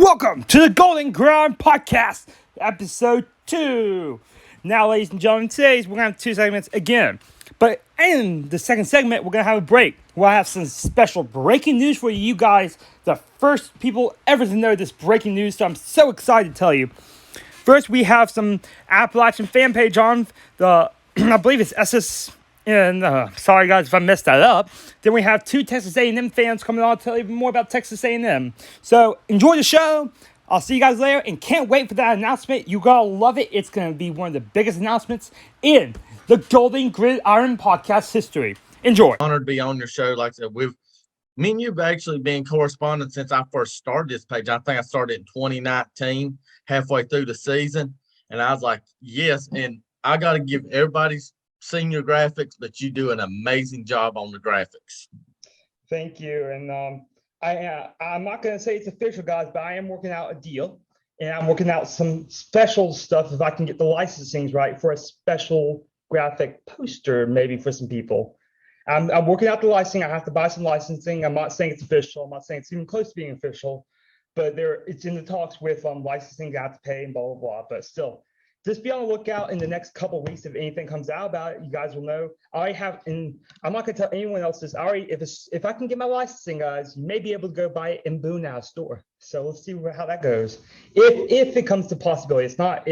Welcome to the Gridiron Podcast, episode 2. Now, ladies and gentlemen, today we're going to have 2 segments again. But in the second segment, we're going to have a break. We'll have some special breaking news for you guys, the first people ever to know this breaking news, so I'm so excited to tell you. First, we have some Appalachian fan page on the, I believe it's SS. And sorry guys if I messed that up. Then we have 2 Texas A&M fans coming on to tell you more about Texas A&M. So enjoy the show. I'll see you guys later, and can't wait for that announcement. You gotta love it. It's gonna be one of the biggest announcements in the Golden Gridiron podcast history. Enjoy. Honored to be on your show. Like I said, me and you've actually been corresponding since I first started this page. I think I started in 2019, halfway through the season, and I was like, yes. And I got to give everybody's senior graphics, but you do an amazing job on the graphics. Thank you. And I'm not going to say it's official, guys, but I am working out a deal, and I'm working out some special stuff if I can get the licensing right for a special graphic poster, maybe for some people. I'm working out the licensing. I have to buy some licensing. I'm not saying it's official. I'm not saying it's even close to being official, but it's in the talks with licensing. I have to pay and blah, blah, blah. But still, just be on the lookout in the next couple of weeks. If anything comes out about it, you guys will know. I have, and I'm not going to tell anyone else this. If I can get my licensing, guys, you may be able to go buy it in Boone now store. So let's see how that goes. If it comes to possibility, it's not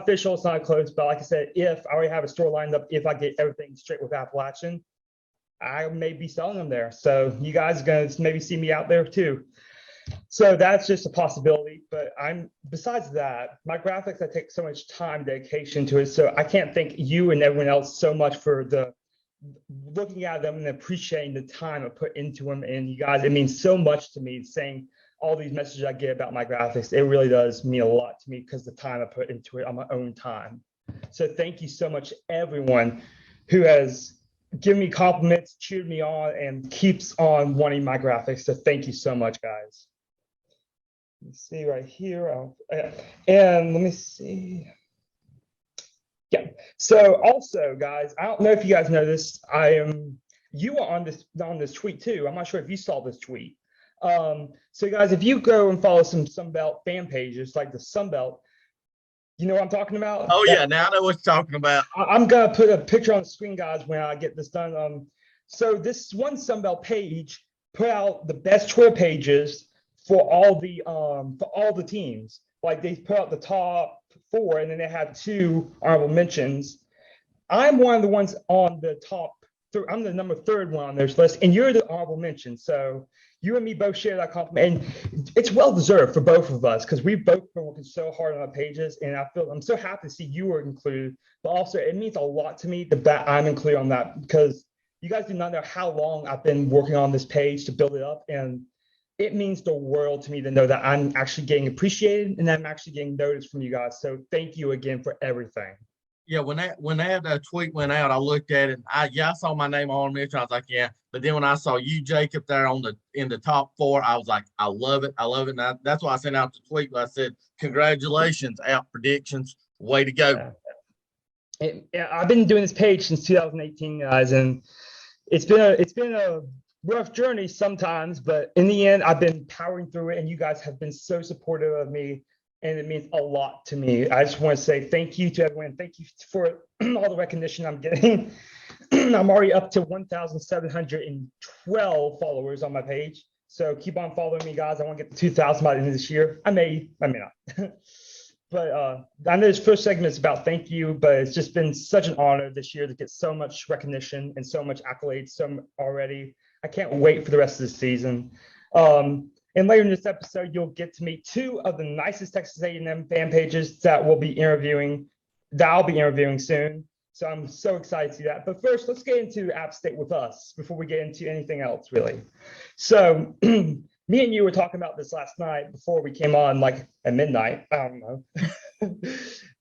official, it's not close. But like I said, if I already have a store lined up, if I get everything straight with Appalachian, I may be selling them there. So you guys are going to maybe see me out there too. So that's just a possibility, but besides that, my graphics, I take so much time, dedication to it. So I can't thank you and everyone else so much for looking at them and appreciating the time I put into them. And you guys, it means so much to me saying all these messages I get about my graphics. It really does mean a lot to me because the time I put into it on my own time. So thank you so much, everyone who has given me compliments, cheered me on, and keeps on wanting my graphics. So thank you so much, guys. Let's see right here. And let me see. Yeah. So also, guys, I don't know if you guys know this. You are on this tweet too. I'm not sure if you saw this tweet. So guys, if you go and follow some Sunbelt fan pages like the Sunbelt, you know what I'm talking about? Oh yeah, now I know what you're talking about. I'm gonna put a picture on the screen, guys, when I get this done. So this one Sunbelt page put out the best Twitter pages for all the teams. Like they put out the top 4, and then they had 2 honorable mentions. I'm one of the ones on the top. I'm the number 3rd one on this list, and you're the honorable mention. So you and me both share that compliment, and it's well deserved for both of us because we've both been working so hard on our pages, and I'm so happy to see you were included. But also, it means a lot to me that I'm included on that because you guys do not know how long I've been working on this page to build it up, and it means the world to me to know that I'm actually getting appreciated and I'm actually getting noticed from you guys. So thank you again for everything. Yeah, when that tweet went out, I looked at it. I saw my name on it. I was like, yeah. But then when I saw you, Jacob, there in the top 4, I was like, I love it. And that's why I sent out the tweet. I said, congratulations, out predictions, way to go. I've been doing this page since 2018, guys, and it's been a rough journey sometimes, but in the end, I've been powering through it, and you guys have been so supportive of me, and it means a lot to me. I just want to say thank you to everyone. Thank you for all the recognition I'm getting. I'm already up to 1,712 followers on my page, so keep on following me, guys. I want to get to 2,000 by the end of this year. I may not. But I know this first segment is about thank you, but it's just been such an honor this year to get so much recognition and so much accolades already. I can't wait for the rest of the season. And later in this episode, you'll get to meet 2 of the nicest Texas A&M fan pages that I'll be interviewing soon. So I'm so excited to see that. But first, let's get into App State with us before we get into anything else, really. So me and you were talking about this last night before we came on, like at midnight. I don't know.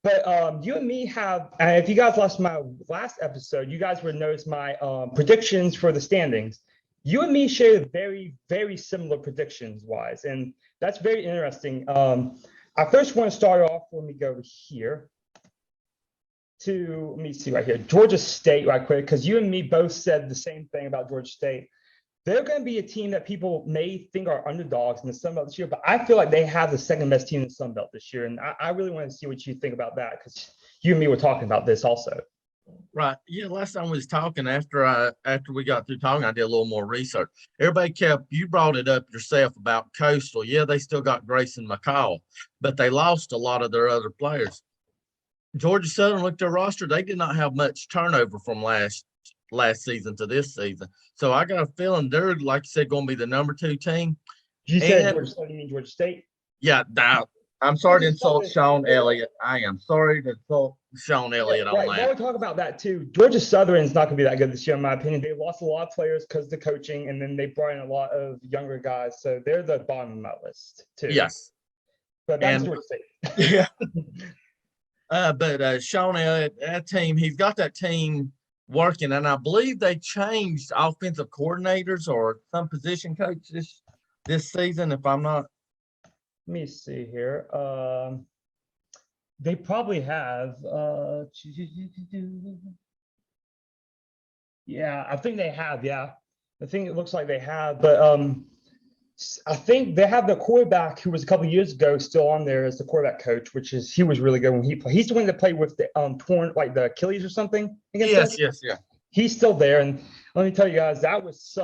But you and me have, if you guys watched my last episode, you guys would notice my predictions for the standings. You and me share very, very similar predictions wise, and that's very interesting. I first want to start off, let me go over here let me see right here, Georgia State right quick, because you and me both said the same thing about Georgia State. they're going to be a team that people may think are underdogs in the Sun Belt this year, but I feel like they have the second best team in the Sun Belt this year. And I really want to see what you think about that, because you and me were talking about this also. Right. Yeah. Last time we was talking after we got through talking, I did a little more research. You brought it up yourself about Coastal. Yeah, they still got Grayson McCall, but they lost a lot of their other players. Georgia Southern looked at their roster. They did not have much turnover from last season to this season. So I got a feeling they're, like you said, going to be the number 2 team. You said Georgia State, you mean Georgia State? Yeah, I'm sorry to insult Sean Elliott. I am sorry to insult Sean Elliott on right. that. While we talk about that too, Georgia Southern's not going to be that good this year, in my opinion. They lost a lot of players because of the coaching, and then they brought in a lot of younger guys. So they're the bottom of my list too. Yes. But that's Georgia State. Yeah. But Sean Elliott, that team, he's got that team working, and I believe they changed offensive coordinators or some position coaches this season, if I'm not. Let me see here. They probably have. Yeah, I think they have. Yeah, I think it looks like they have. But I think they have the quarterback who was a couple years ago still on there as the quarterback coach, he was really good when he played. He's the one that played with the torn, like the Achilles or something. Yes. He's still there, and let me tell you guys, that's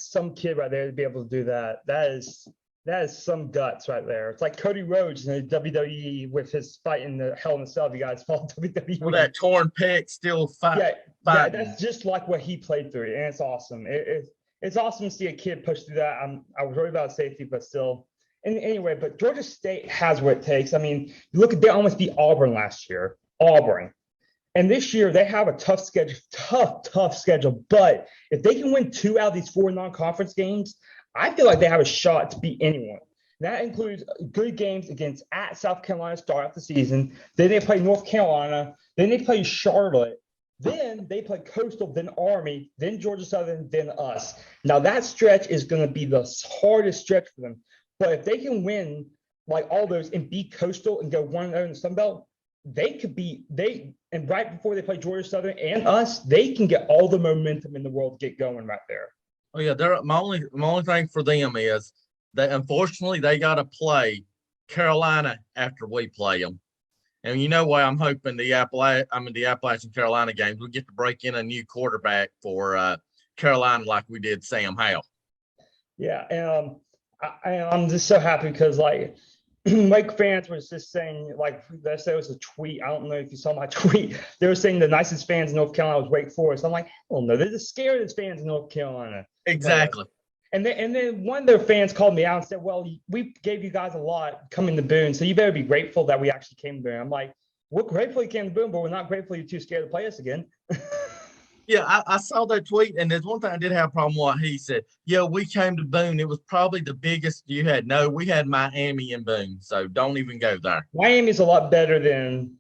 some kid right there to be able to do that. That is some guts right there. It's like Cody Rhodes in the WWE with his fight in the Hell in a Cell. If you guys follow WWE, with that torn pec, still fighting. Yeah, that's just like what he played through, and it's awesome. It's awesome to see a kid push through that. I was worried about safety, but still. And anyway, but Georgia State has what it takes. I mean, you look at, they almost beat Auburn last year. Auburn. And this year they have a tough schedule, tough schedule. But if they can win 2 out of these 4 non-conference games, I feel like they have a shot to beat anyone. That includes good games against at South Carolina to start off the season. Then they play North Carolina. Then they play Charlotte. Then they play Coastal, then Army, then Georgia Southern, then us. Now that stretch is going to be the hardest stretch for them. But if they can win like all those and beat Coastal and go 1-0 in the Sun Belt, and right before they play Georgia Southern and us, they can get all the momentum in the world to get going right there. Oh yeah, my only thing for them is that unfortunately they got to play Carolina after we play them. And you know why I'm hoping the Appalachian Carolina games, we get to break in a new quarterback for Carolina like we did Sam Howell. Yeah, and I'm just so happy because like Wake fans were just saying, like, they said it was a tweet. I don't know if you saw my tweet. They were saying the nicest fans in North Carolina was Wake Forest. I'm like, hell no, they're the scariest fans in North Carolina. Exactly. And then one of their fans called me out and said, well, we gave you guys a lot coming to Boone, so you better be grateful that we actually came to Boone. I'm like, we're grateful you came to Boone, but we're not grateful you're too scared to play us again. Yeah, I saw that tweet, and there's one thing I did have a problem with what he said. Yeah, we came to Boone. It was probably the biggest you had. No, we had Miami in Boone, so don't even go there. Miami's a lot better than,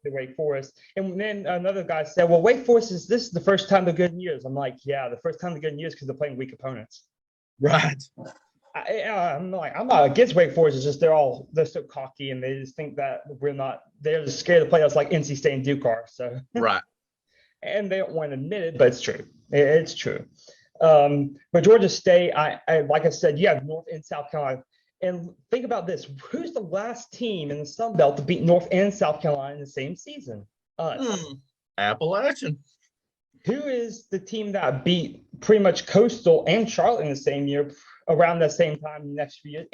the Wake Forest. And then another guy said, well, Wake Forest this is the first time they're good in years. I'm like, yeah, the first time they're good in years because they're playing weak opponents. Right. I'm not against Wake Forest. It's just they're so cocky and they just think that they're just scared to play us like NC State and Duke are. So right. And they don't want to admit it, but it's true. It's true. But Georgia State, I like I said, you have North and South Carolina. And think about this. Who's the last team in the Sun Belt to beat North and South Carolina in the same season? Us. Appalachian. Who is the team that beat pretty much Coastal and Charlotte in the same year around the same time next few years?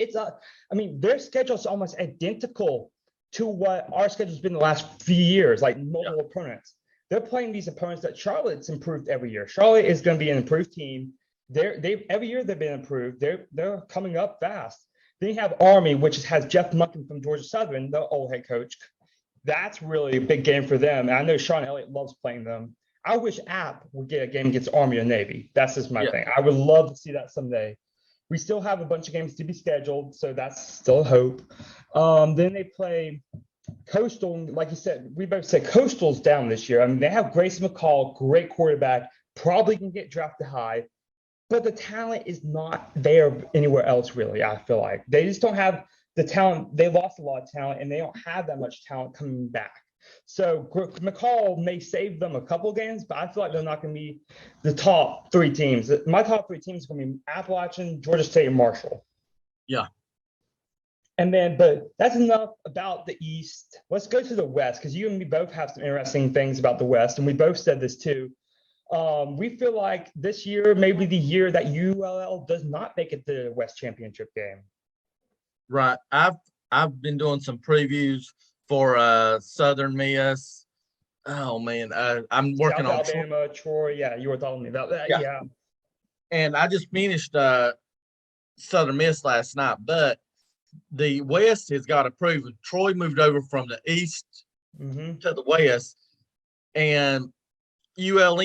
Their schedule is almost identical to what our schedule's been the last few years, like multiple opponents. They're playing these opponents that Charlotte's improved every year. Charlotte is going to be an improved team. Every year they've been improved. They're coming up fast. Then you have Army, which has Jeff Munkin from Georgia Southern, the old head coach. That's really a big game for them. And I know Sean Elliott loves playing them. I wish App would get a game against Army or Navy. That's just my thing. I would love to see that someday. We still have a bunch of games to be scheduled, so that's still hope. Then they play Coastal, like you said, we both said Coastal's down this year. They have Grayson McCall, great quarterback, probably can get drafted high, but the talent is not there anywhere else, really, I feel like. They just don't have the talent. They lost a lot of talent, and they don't have that much talent coming back. So McCall may save them a couple games, but I feel like they're not going to be the top three teams. My top three teams are going to be Appalachian, Georgia State, and Marshall. Yeah. And then, but that's enough about the East. Let's go to the West, because you and me both have some interesting things about the West, and we both said this too. We feel like this year may be the year that ULL does not make it to the West Championship game. Right. I've been doing some previews for Southern Miss. Oh man, I'm working South on Alabama, Troy. Yeah, you were telling me about that. Yeah. And I just finished Southern Miss last night, but the West has got to prove. Troy moved over from the East to the West, and ULL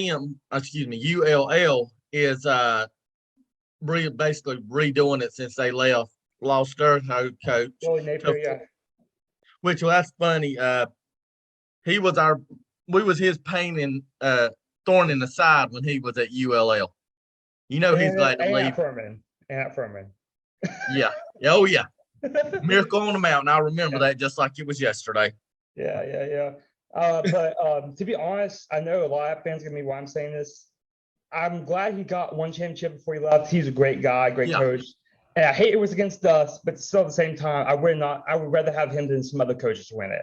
is basically redoing it since they lost their head coach. Billy Napier, yeah. Which that's funny. We was his pain and thorn in the side when he was at ULL. You know, he's glad to leave. And Furman. Yeah. Oh yeah. Miracle on the Mountain. I remember that just like it was yesterday. Yeah. But to be honest, I know a lot of fans are gonna be why I'm saying this. I'm glad he got one championship before he left. He's a great guy, great coach. And I hate it was against us, but still at the same time, I would rather have him than some other coaches win it.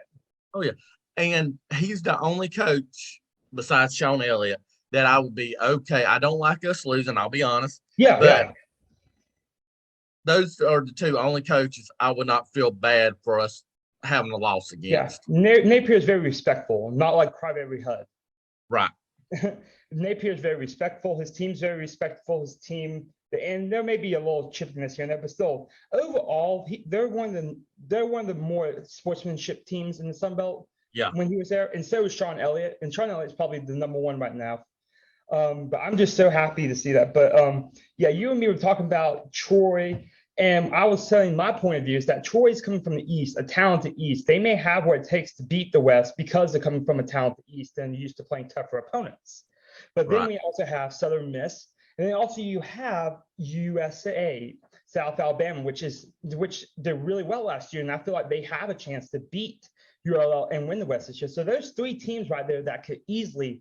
Oh yeah. And he's the only coach besides Sean Elliott that I would be okay. I don't like us losing, I'll be honest. Yeah. Those are the two only coaches I would not feel bad for us having a loss against. Yeah. Napier is very respectful, not like Crybaby Hud. Right. Napier is very respectful. His team's very respectful. And there may be a little chippiness here and there, but still, overall, they're one of the more sportsmanship teams in the Sun Belt. Yeah. When he was there, and so was Sean Elliott, and Sean Elliott's probably the number one right now. But I'm just so happy to see that. But you and me were talking about Troy, and I was telling my point of view is that Troy is coming from the East, a talented East. They may have what it takes to beat the West because they're coming from a talented East and used to playing tougher opponents. But then we also have Southern Miss. And then also you have USA, South Alabama, which did really well last year. And I feel like they have a chance to beat ULL and win the West this year. So there's three teams right there that could easily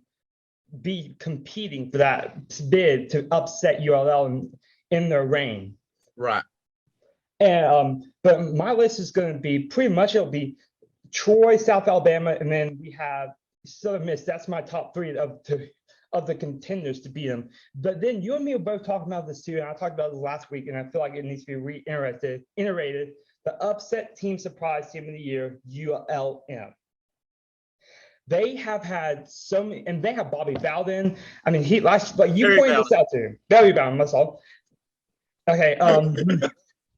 be competing for that bid to upset ULL in their reign. Right. And but my list is going to be pretty much it'll be Troy, South Alabama, and then we have Southern Miss. That's my top three of the contenders to beat them. But then you and me were both talking about this too, and I talked about this last week, and I feel like it needs to be reiterated. The upset team surprise team of the year, ULM. They have had so many, and they have Bobby Bowden. I mean, you pointed this out to him. Barry Bowden, that's all. Okay.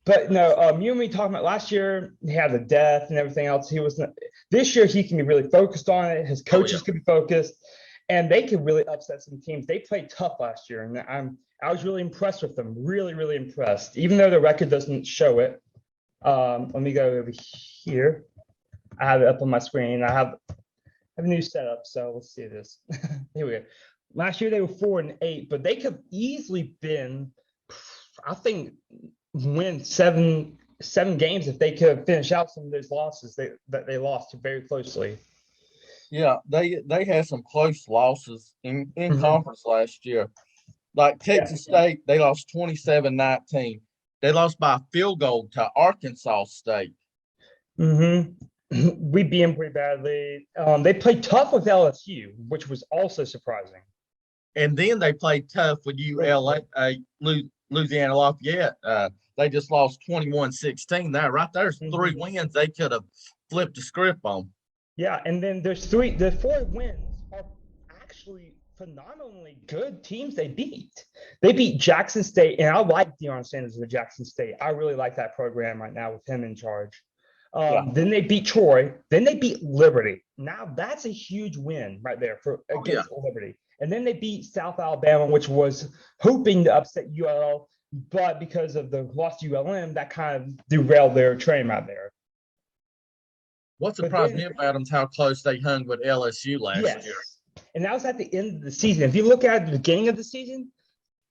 But no, you and me talking about last year, he had the death and everything else. This year he can be really focused on it. His coaches can be focused. And they could really upset some teams. They played tough last year, and I was really impressed with them. Really, really impressed. Even though the record doesn't show it. Let me go over here. I have it up on my screen. I have a new setup, so let's see this. Here we go. Last year they were 4-8, but they could easily been, I think, win seven games if they could finish out some of those losses that they lost very closely. Yeah, they had some close losses in conference last year. Like Texas State, they lost 27-19. They lost by a field goal to Arkansas State. We beat them pretty badly. They played tough with LSU, which was also surprising. And then they played tough with Louisiana Lafayette. They just lost 21-16. That right there's three wins they could have flipped the script on. Yeah, and then the 4 wins are actually phenomenally good teams they beat. They beat Jackson State, and I like Deion Sanders with Jackson State. I really like that program right now with him in charge. Then they beat Troy. Then they beat Liberty. Now that's a huge win right there against Liberty. And then they beat South Alabama, which was hoping to upset ULL, but because of the loss to ULM, that kind of derailed their train right there. What surprised me about them is how close they hung with LSU last year. And that was at the end of the season. If you look at the beginning of the season,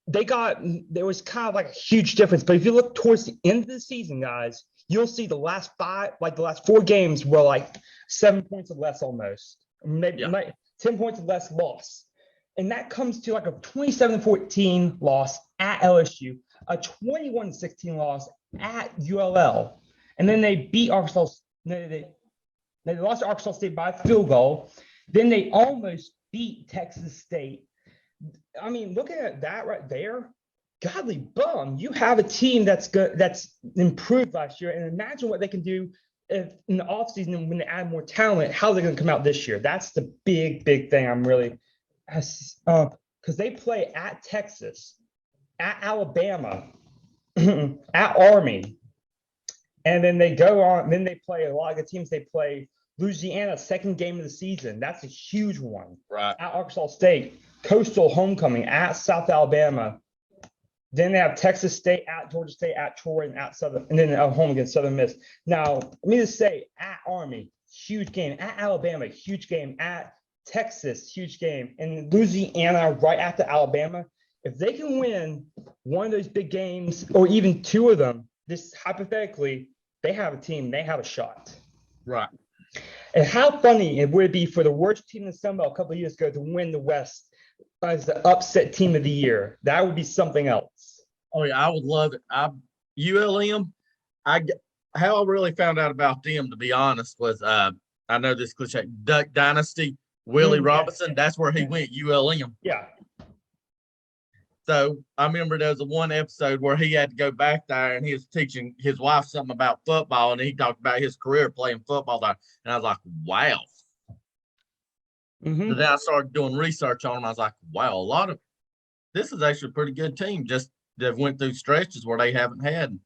there was kind of like a huge difference. But if you look towards the end of the season, guys, you'll see the last 4 games were like 7 points or less almost, maybe 10 points or less loss. And that comes to like a 27-14 loss at LSU, a 21-16 loss at ULL. And then they beat Arkansas. They lost to Arkansas State by a field goal. Then they almost beat Texas State. I mean, looking at that right there, godly bum. You have a team that's good, that's improved last year, and imagine what they can do if in the offseason when they add more talent, how they're going to come out this year. That's the big thing I'm really, because they play at Texas, at Alabama, at Army, and then they go on. Then they play a lot of good teams. They play Louisiana, second game of the season. That's a huge one. Right. At Arkansas State, Coastal homecoming at South Alabama. Then they have Texas State, at Georgia State, at Troy, and at Southern, and then at home against Southern Miss. Now, let me just say, at Army, huge game. At Alabama, huge game. At Texas, huge game. And Louisiana, right after Alabama. If they can win one of those big games, or even 2 of them, this hypothetically, they have a team. They have a shot. Right. And how funny it would be for the worst team in the Sun Belt a couple of years ago to win the West as the upset team of the year. That would be something else. Oh yeah, I would love it. ULM. How I really found out about them, to be honest, was I know this cliche, Duck Dynasty, Willie Robinson. That's where he went. ULM. Yeah. So I remember there was one episode where he had to go back there and he was teaching his wife something about football, and he talked about his career playing football there. And I was like, wow. So then I started doing research on him. I was like, wow, this is actually a pretty good team. Just they've went through stretches where they haven't had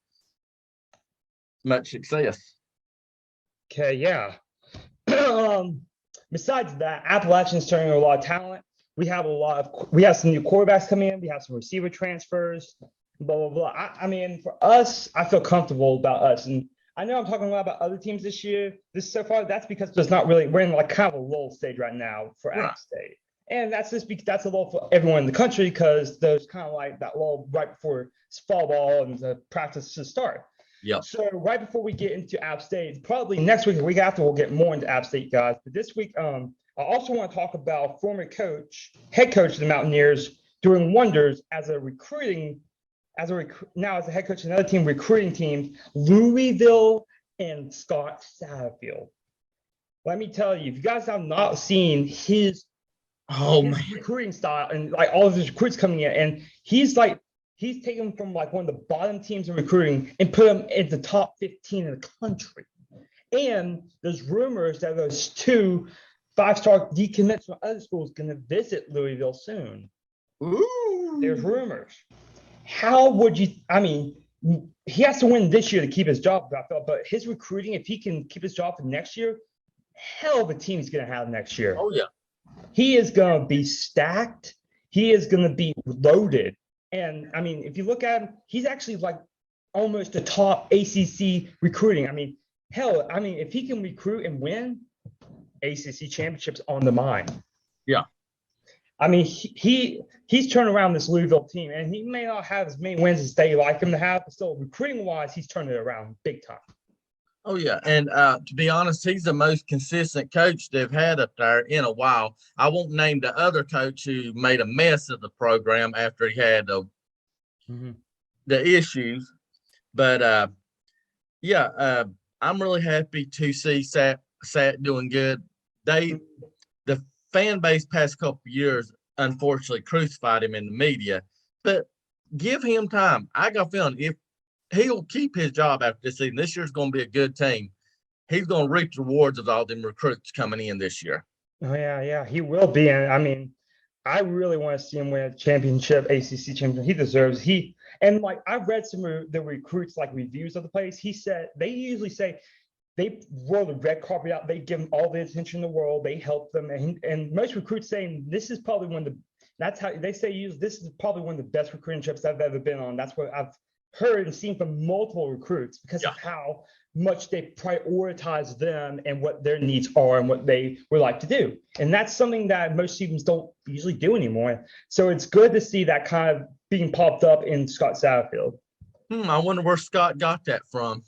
much success. Okay, yeah. Besides that, Appalachian's turning a lot of talent. We have some new quarterbacks coming in. We have some receiver transfers, blah, blah, blah. I mean, for us, I feel comfortable about us. And I know I'm talking a lot about other teams this year. So far, that's because we're in like kind of a lull stage right now for App State. And that's a lull for everyone in the country because there's kind of like that lull right before fall ball and the practice to start. Yeah. So right before we get into App State, probably next week or week after, we'll get more into App State, guys. But this week, I also want to talk about former head coach of the Mountaineers doing wonders as a head coach of another team, recruiting teams, Louisville and Scott Satterfield. Let me tell you, if you guys have not seen his recruiting style and like all of his recruits coming in, and he's taken from like one of the bottom teams in recruiting and put them in the top 15 in the country. And there's rumors that those 2 5-star decommits from other schools going to visit Louisville soon. Ooh. There's rumors. How would you? I mean, he has to win this year to keep his job, but his recruiting, if he can keep his job for next year, hell of a team he's going to have next year. Oh, yeah. He is going to be stacked. He is going to be loaded. And, I mean, if you look at him, he's actually like almost the top ACC recruiting. I mean, if he can recruit and win, ACC championships on the mind. Yeah. I mean, he's turned around this Louisville team, and he may not have as many wins as they like him to have, but still recruiting-wise, he's turned it around big time. Oh, yeah. And to be honest, he's the most consistent coach they've had up there in a while. I won't name the other coach who made a mess of the program after he had the issues. But, I'm really happy to see Sat doing good. The fan base past couple of years, unfortunately, crucified him in the media. But give him time. I got a feeling if he'll keep his job after this season, this year's going to be a good team. He's going to reap the rewards of all them recruits coming in this year. Oh, yeah, he will be. And I mean, I really want to see him win a championship, ACC championship. He deserves. I've read some of the recruits like reviews of the place. He said they usually say they roll the red carpet out. They give them all the attention in the world. They help them, and most recruits saying this is probably one of the. That's how they say. This is probably one of the best recruiting trips I've ever been on. That's what I've heard and seen from multiple recruits because of how much they prioritize them and what their needs are and what they would like to do. And that's something that most teams don't usually do anymore. So it's good to see that kind of being popped up in Scott Satterfield. I wonder where Scott got that from.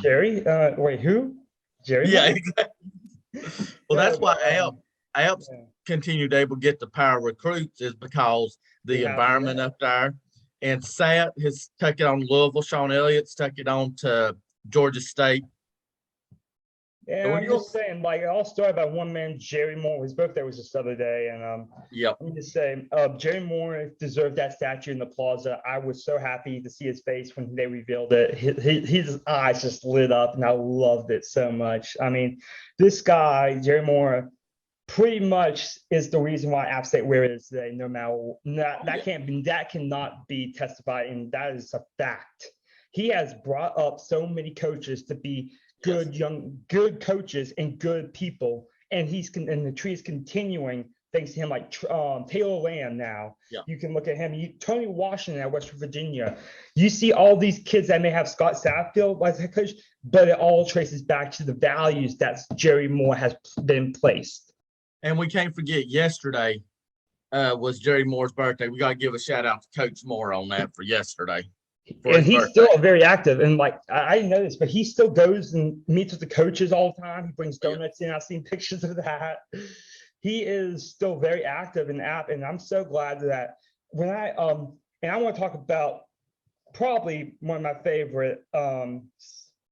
Jerry, wait, who? Jerry Yeah, Moore? exactly. Well, No, that's why but, Alps yeah, continued able to get the power recruits is because we the have them environment there. up there. And Sat has taken on Louisville. Sean Elliott's taken on to Georgia State. Yeah, Well, I'm just saying, like, it all started by one man, Jerry Moore. His birthday was just the other day, and Yep. let me just say, Jerry Moore deserved that statue in the plaza. I was so happy to see his face when they revealed it. His eyes just lit up, and I loved it so much. I mean, this guy, Jerry Moore, pretty much is the reason why App State where it is today. No matter that cannot be testified, and that is a fact. He has brought up so many coaches to be good coaches and good people, and and the tree is continuing thanks to him, like Taylor Lamb. Now you can look at him. Tony Washington at West Virginia. You see all these kids that may have Scott Satterfield as head coach, but it all traces back to the values that Jerry Moore has been placed. And we can't forget yesterday was Jerry Moore's birthday. We got to give a shout out to Coach Moore on that for yesterday. And he's still very active. And like, I didn't know this, but he still goes and meets with the coaches all the time. He brings donuts in. I've seen pictures of that. He is still very active in the app. And I'm so glad that when and I want to talk about probably one of my favorite, no,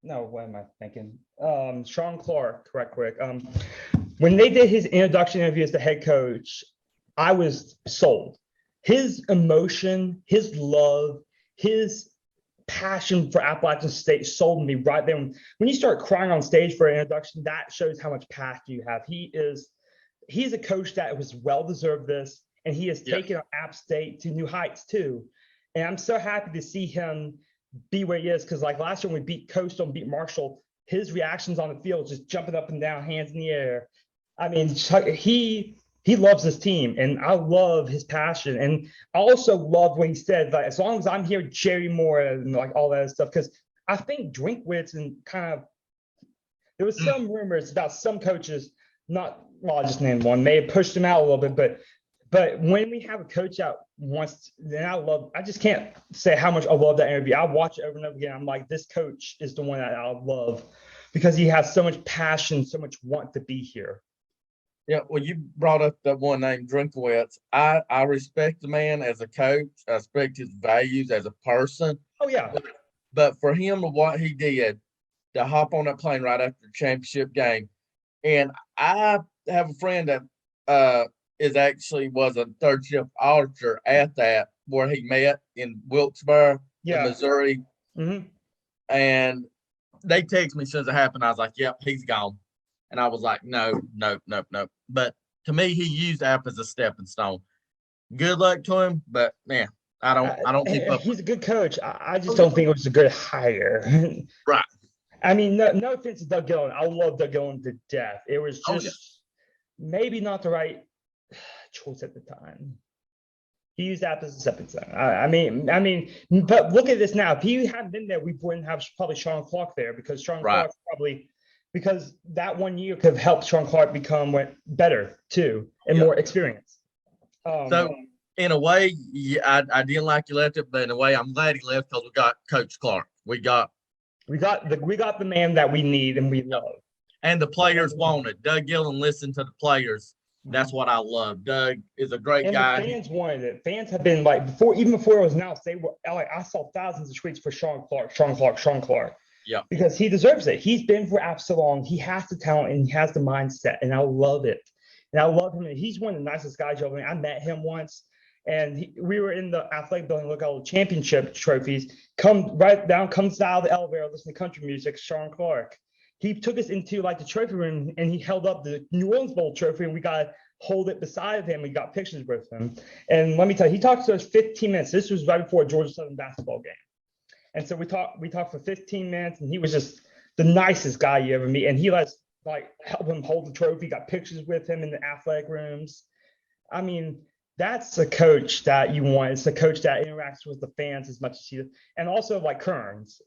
what am I thinking? Sean Clark, quick. When they did his introduction interview as the head coach, I was sold. His emotion, his love, his passion for Appalachian State sold me right there. When you start crying on stage for an introduction, that shows how much passion you have. He's a coach that was well-deserved this, and he has taken App State to new heights too. And I'm so happy to see him be where he is, because like last year when we beat Coastal and beat Marshall, his reactions on the field, just jumping up and down, hands in the air. I mean, he loves his team, and I love his passion. And I also love when he said, like, as long as I'm here, Jerry Moore, and like all that stuff. Because I think Drinkwitz and there was some rumors about some coaches, I'll just name one, may have pushed him out a little bit, but when we have a coach out once, then I just can't say how much I love that interview. I watch it over and over again. I'm like, this coach is the one that I love because he has so much passion, so much want to be here. Yeah, well, you brought up that one named Drinkowitz. I respect the man as a coach. I respect his values as a person. Oh, yeah. But for him, what he did to hop on that plane right after the championship game, and I have a friend that was a third shift auditor at that where he met in Wilkesboro, in Missouri. Mm-hmm. And they texted me as soon as it happened. I was like, yep, he's gone. And I was like, no. But to me, he used App as a stepping stone. Good luck to him, but man, I don't keep up. He's a good coach. I just don't think it was a good hire. Right. I mean, no offense to Doug Gillen. I love Doug Gillen to death. It was just maybe not the right choice at the time. He used App as a stepping stone. I mean, but look at this now. If he hadn't been there, we wouldn't have probably Sean Clark there, because Sean Clark probably, because that 1 year could have helped Sean Clark become better too and more experienced. So in a way, I didn't like you left it, but in a way, I'm glad he left because we got Coach Clark. We got the man that we need and we love. And the players wanted. Doug Gillen listened to the players. That's what I love. Doug is a great guy. The fans wanted it. Fans have been like even before it was announced, they were like, I saw thousands of tweets for Sean Clark. Yeah. Because he deserves it. He's been for App so long. He has the talent and he has the mindset, and I love it. And I love him. And he's one of the nicest guys over there. I met him once, and we were in the athletic building, look at all the championship trophies. Comes out of the elevator, listening to country music. Sean Clark. He took us into like the trophy room, and he held up the New Orleans Bowl trophy, and we got to hold it beside him. We got pictures with him. And let me tell you, he talked to us 15 minutes. This was right before a Georgia Southern basketball game. And so we talked for 15 minutes, and he was just the nicest guy you ever meet. And he let us help him hold the trophy, got pictures with him in the athletic rooms. I mean, that's the coach that you want. It's the coach that interacts with the fans as much as he does. And also like Kearns.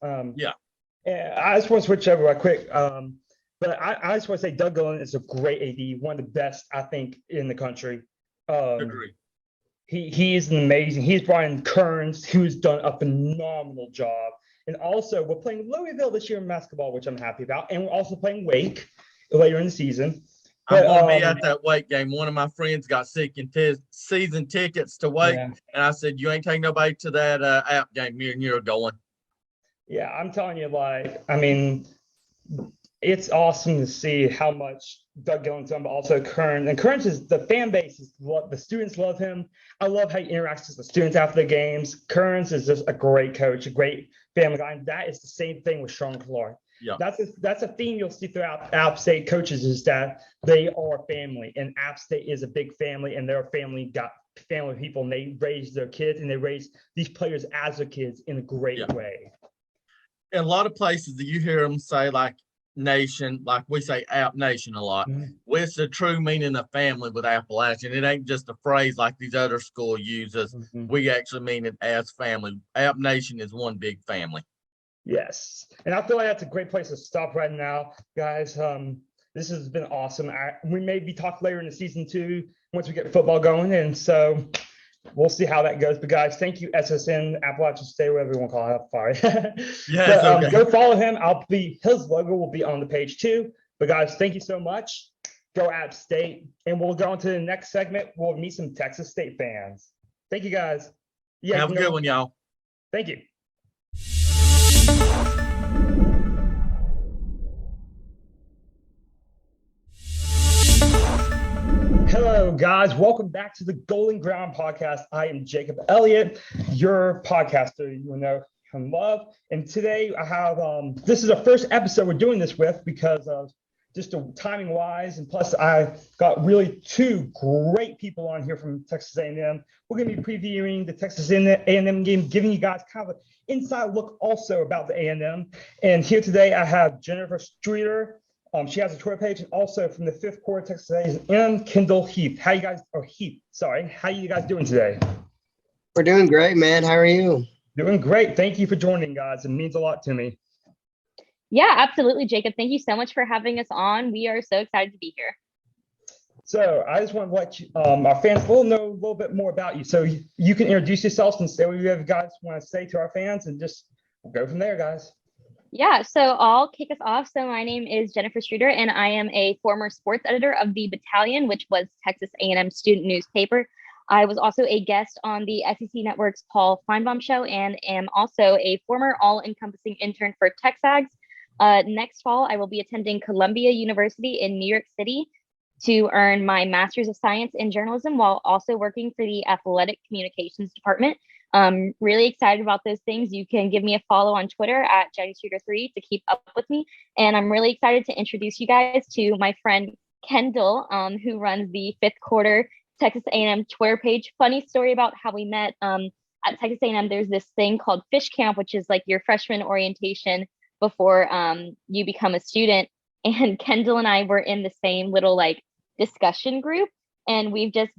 I just want to switch over right quick. But I just want to say Doug Gillen is a great AD, one of the best, I think, in the country. Agree. He's he's brought in Kearns, who's done a phenomenal job. And also, we're playing Louisville this year in basketball, which I'm happy about. And we're also playing Wake later in the season. I'm But going to be at that Wake game. One of my friends got sick and season tickets to Wake, yeah, and I said, "You ain't taking nobody to that app game. Me and you're going." yeah, I'm telling you, I mean, it's awesome to see how much Doug Gillens done, but also Kearns. And Kearns is the fan base is the students love him. I love how he interacts with the students after the games. Kearns is just a great coach, a great family guy. And that is the same thing with Sean Clark. Yeah. That's a theme you'll see throughout App State coaches is that they are family, and App State is a big family, and they're family people, and they raise their kids and they raise these players as their kids in a great way. In a lot of places that you hear them say like nation, like we say App Nation a lot. Mhm. It's the true meaning of family with Appalachian. It ain't just a phrase like these other schools uses. Mhm. We actually mean it as family. App Nation is one big family. Yes. And I feel like that's a great place to stop right now, guys. This has been awesome. We may be talking later in the season too, once we get football going. And so we'll see how that goes. But guys, thank you, SSN, Appalachian State, whatever you want to call it. Sorry. Yes, But, okay. go follow him. His logo will be on the page too. But guys, thank you so much. Go App State. And we'll go into the next segment. We'll meet some Texas State fans. Thank you, guys. Yeah, Have a good one, y'all. Thank you. Hello, guys. Welcome back to the Golden Ground podcast. I am Jacob Elliott, your podcaster you know and love. And today I have this is the first episode we're doing this with because of just the timing wise, and plus I got really two great people on here from Texas A&M. We're going to be previewing the Texas A&M game, giving you guys kind of an inside look also about the A&M. And here today I have Jennifer Streeter. She has a Twitter page, and also from the fifth quarter Texas A&M, Kendall Heath. How you guys doing today? We're doing great, man. How are you? Doing great. Thank you for joining, guys. It means a lot to me. Yeah, absolutely, Jacob. Thank you so much for having us on. We are so excited to be here. So I just want to let our fans know a little bit more about you. So you can introduce yourselves and say what you guys want to say to our fans, and just we'll go from there, guys. Yeah, so I'll kick us off. So my name is Jennifer Streeter, and I am a former sports editor of The Battalion, which was Texas A&M student newspaper. I was also a guest on the SEC Network's Paul Feinbaum show, and am also a former all-encompassing intern for TexAgs. Next fall, I will be attending Columbia University in New York City to earn my Master's of Science in Journalism while also working for the Athletic Communications Department. Really excited about those things. You can give me a follow on Twitter at JennyStreeter3 to keep up with me. And I'm really excited to introduce you guys to my friend Kendall, who runs the fifth quarter Texas A&M Twitter page. Funny story about how we met. At Texas A&M, there's this thing called Fish Camp, which is like your freshman orientation before you become a student. And Kendall and I were in the same little like discussion group, and we've just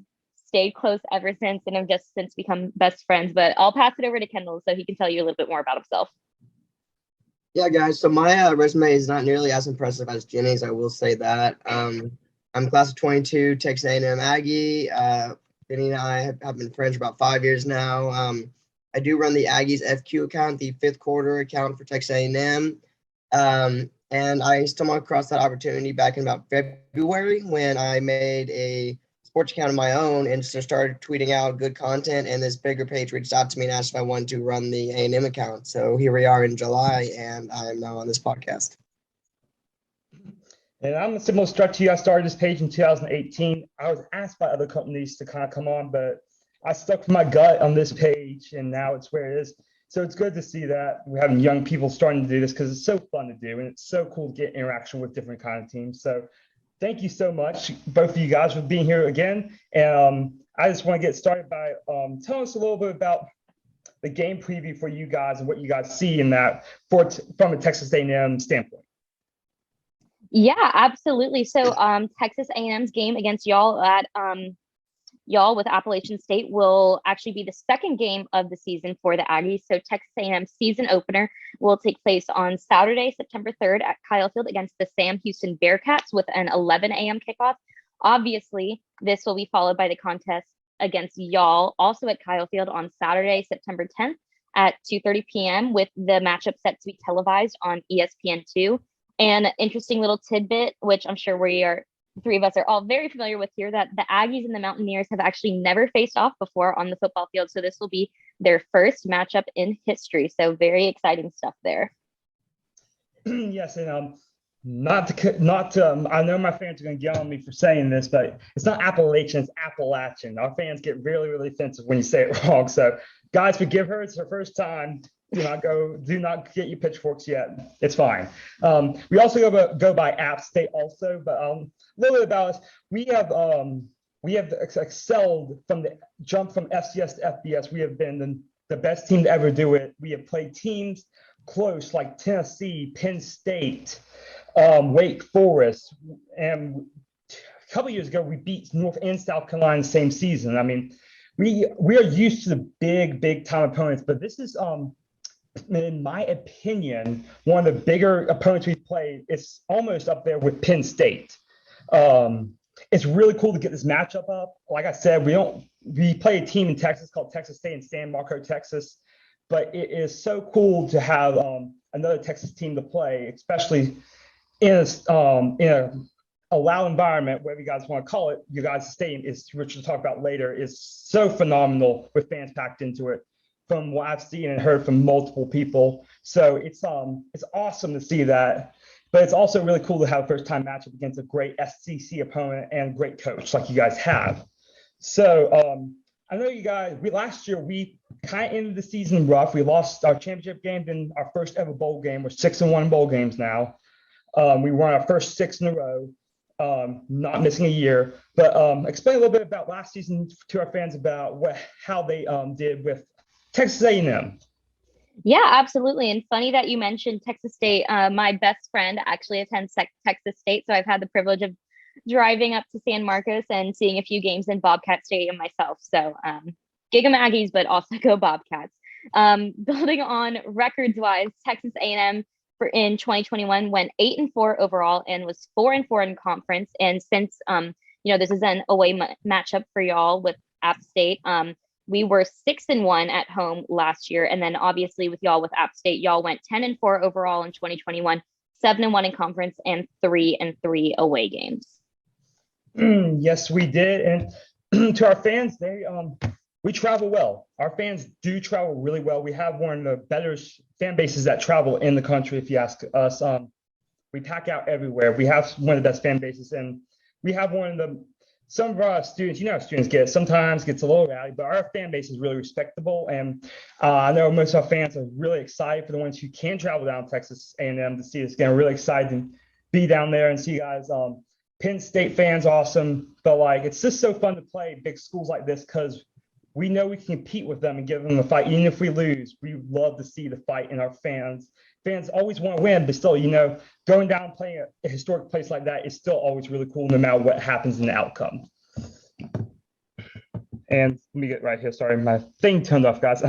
stayed close ever since, and have just since become best friends. But I'll pass it over to Kendall so he can tell you a little bit more about himself. Yeah, guys. So my resume is not nearly as impressive as Jenny's. I will say that. I'm class of 22, Texas A&M Aggie. Jenny and I have been friends for about 5 years now. I do run the Aggies FQ account, the fifth quarter account for Texas A&M. And I stumbled across that opportunity back in about February when I made a sports account of my own and just started tweeting out good content. And this bigger page reached out to me and asked if I wanted to run the A&M account. So here we are in July, and I'm now on this podcast. And I'm a similar start to you. I started this page in 2018. I was asked by other companies to kind of come on, but I stuck with my gut on this page, and now it's where it is. So it's good to see that we're having young people starting to do this because it's so fun to do, and it's so cool to get interaction with different kind of teams. So thank you so much, both of you guys, for being here again. And I just want to get started by telling us a little bit about the game preview for you guys and what you guys see in that from a Texas A&M standpoint. Yeah, absolutely. So Texas A&M's game against y'all at y'all with Appalachian State will actually be the second game of the season for the Aggies. So Texas A&M season opener will take place on Saturday, September 3rd at Kyle Field against the Sam Houston Bearcats with an 11 a.m. kickoff. Obviously, this will be followed by the contest against y'all, also at Kyle Field on Saturday, September 10th at 2:30 p.m. with the matchup set to be televised on ESPN2. And an interesting little tidbit, which I'm sure the three of us are all very familiar with here, that the Aggies and the Mountaineers have actually never faced off before on the football field. So this will be their first matchup in history. So very exciting stuff there. Yes, and I know my fans are going to yell at me for saying this, but it's not Appalachian, it's Appalachian. Our fans get really, really offensive when you say it wrong. So, guys, forgive her. It's her first time. Do not get your pitchforks yet. It's fine. We also go by App State also, but a little bit about us. We have excelled from the jump from FCS to FBS. We have been the best team to ever do it. We have played teams close like Tennessee, Penn State, Wake Forest, and a couple years ago we beat North and South Carolina the same season. I mean, we are used to the big time opponents, but this is in my opinion one of the bigger opponents we've played. It's almost up there with Penn State. It's really cool to get this matchup up. Like I said, we play a team in Texas called Texas State in San Marco, Texas. But it is so cool to have another Texas team to play, especially in a loud environment, whatever you guys want to call it. You guys' stadium is, which we'll talk about later, is so phenomenal with fans packed into it. From what I've seen and heard from multiple people, so it's awesome to see that. But it's also really cool to have a first time matchup against a great SEC opponent and great coach like you guys have. So I know you guys. Last year we kind of ended the season rough. We lost our championship game, then our first ever bowl game. We're 6-1 bowl games now. We won our first 6 in a row, not missing a year. But explain a little bit about last season to our fans about how they did with Texas A&M. Yeah, absolutely. And funny that you mentioned Texas State. My best friend actually attends Texas State, so I've had the privilege of driving up to San Marcos and seeing a few games in Bobcat Stadium myself. So gig 'em Aggies, but also go Bobcats. Building on records wise, Texas A&M in 2021 went 8-4 overall and was 4-4 in conference. And since this is an away matchup for y'all with App State, we were 6-1 at home last year. And then obviously with y'all with App State, y'all went 10-4 overall in 2021, 7-1 in conference, and 3-3 away games. Yes, we did. And to our fans, we travel well. Our fans do travel really well. We have one of the better fan bases that travel in the country, if you ask us. We pack out everywhere. We have one of the best fan bases, and we have some of our students, how students sometimes gets a little rowdy, but our fan base is really respectable. And I know most of our fans are really excited for the ones who can travel down to Texas A&M to see us. Again, really excited to be down there and see you guys. Penn State fans, awesome. But it's just so fun to play big schools like this because we know we can compete with them and give them the fight. Even if we lose, we love to see the fight in our fans. Fans always want to win, but still, going down and playing a historic place like that is still always really cool no matter what happens in the outcome. And let me get right here. Sorry, my thing turned off, guys.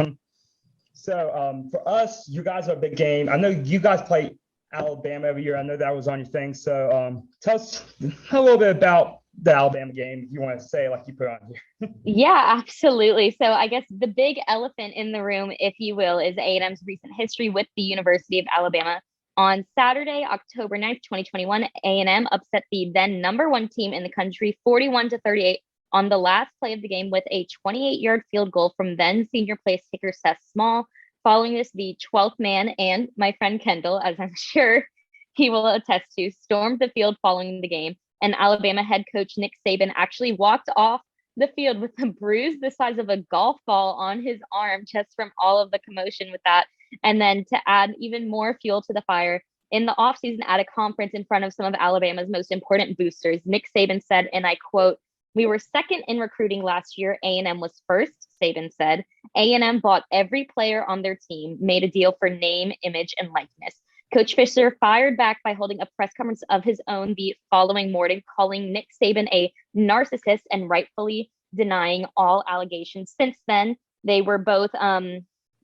So for us, you guys are a big game. I know you guys play Alabama every year. I know that was on your thing. So tell us a little bit about the Alabama game, if you want to say like you put on here. Yeah, absolutely. So I guess the big elephant in the room, if you will, is A&M's recent history with the University of Alabama. On Saturday, October 9th, 2021, A&M upset the then number 1 team in the country 41-38 on the last play of the game with a 28-yard field goal from then senior place kicker Seth Small. Following this, the 12th man and my friend Kendall, as I'm sure he will attest to, stormed the field following the game. And Alabama head coach Nick Saban actually walked off the field with a bruise the size of a golf ball on his arm just from all of the commotion with that. And then to add even more fuel to the fire, in the offseason at a conference in front of some of Alabama's most important boosters, Nick Saban said, and I quote, "We were second in recruiting last year. A&M was first," Saban said. A&M bought every player on their team, made a deal for name, image, and likeness. Coach Fisher fired back by holding a press conference of his own the following morning, calling Nick Saban a narcissist and rightfully denying all allegations. Since then, they were both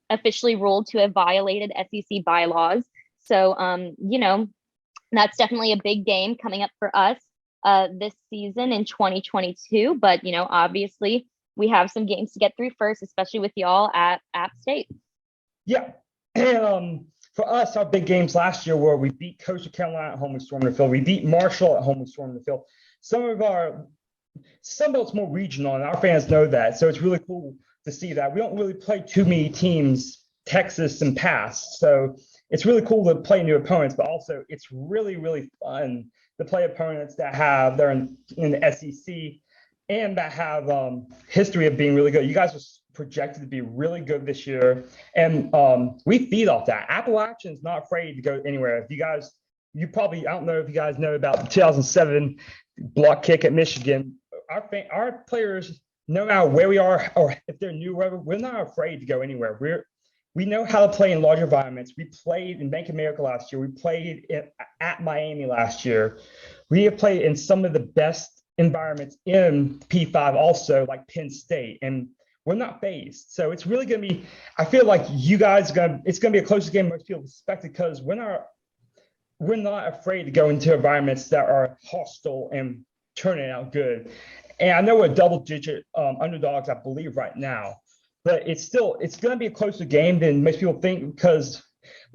officially ruled to have violated SEC bylaws. So, that's definitely a big game coming up for us this season in 2022. But, obviously, we have some games to get through first, especially with y'all at App State. Yeah. And for us, our big games last year were we beat Coastal Carolina at home, we stormed the field. We beat Marshall at home, we stormed the field. Some of it's more regional, and our fans know that. So it's really cool to see that. We don't really play too many teams, Texas and past. So it's really cool to play new opponents, but also it's really, really fun to play opponents they're in the SEC and that have history of being really good. You guys are projected to be really good this year, and we feed off that. Appalachian's not afraid to go anywhere. If you probably, I don't know if you guys know about the 2007 block kick at Michigan. Our players, no matter where we are or if they're new, wherever, we're not afraid to go anywhere. We know how to play in large environments. We played in Bank of America last year. We played at Miami last year. We have played in some of the best environments in P5 also, like Penn State, and we're not phased. So it's really going to be, I feel like you guys it's going to be a closer game most people expect, because we're not afraid to go into environments that are hostile and turning out good. And I know we're double-digit underdogs, I believe, right now, but it's going to be a closer game than most people think, because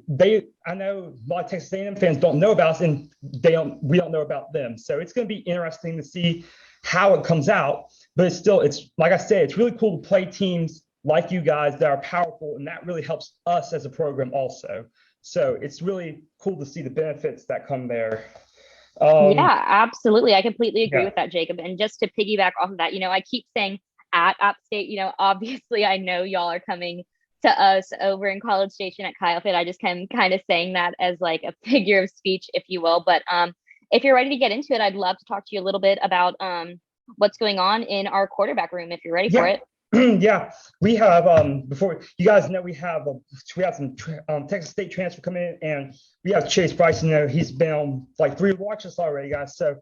I know a lot of Texas A&M fans don't know about us, and we don't know about them. So it's going to be interesting to see how it comes out. But it's like I said, it's really cool to play teams like you guys that are powerful, and that really helps us as a program also. So it's really cool to see the benefits that come there. Yeah, absolutely. I completely agree with that, Jacob. And just to piggyback off of that, I keep saying at App State, obviously I know y'all are coming to us over in College Station at Kyle Fit. I just kind of saying that as like a figure of speech, if you will. But if you're ready to get into it, I'd love to talk to you a little bit about what's going on in our quarterback room, if you're ready for it. Yeah, we have before you guys know we have some Texas State transfer coming in, and we have Chase Bryson. He's been on like 3 watches already, guys. So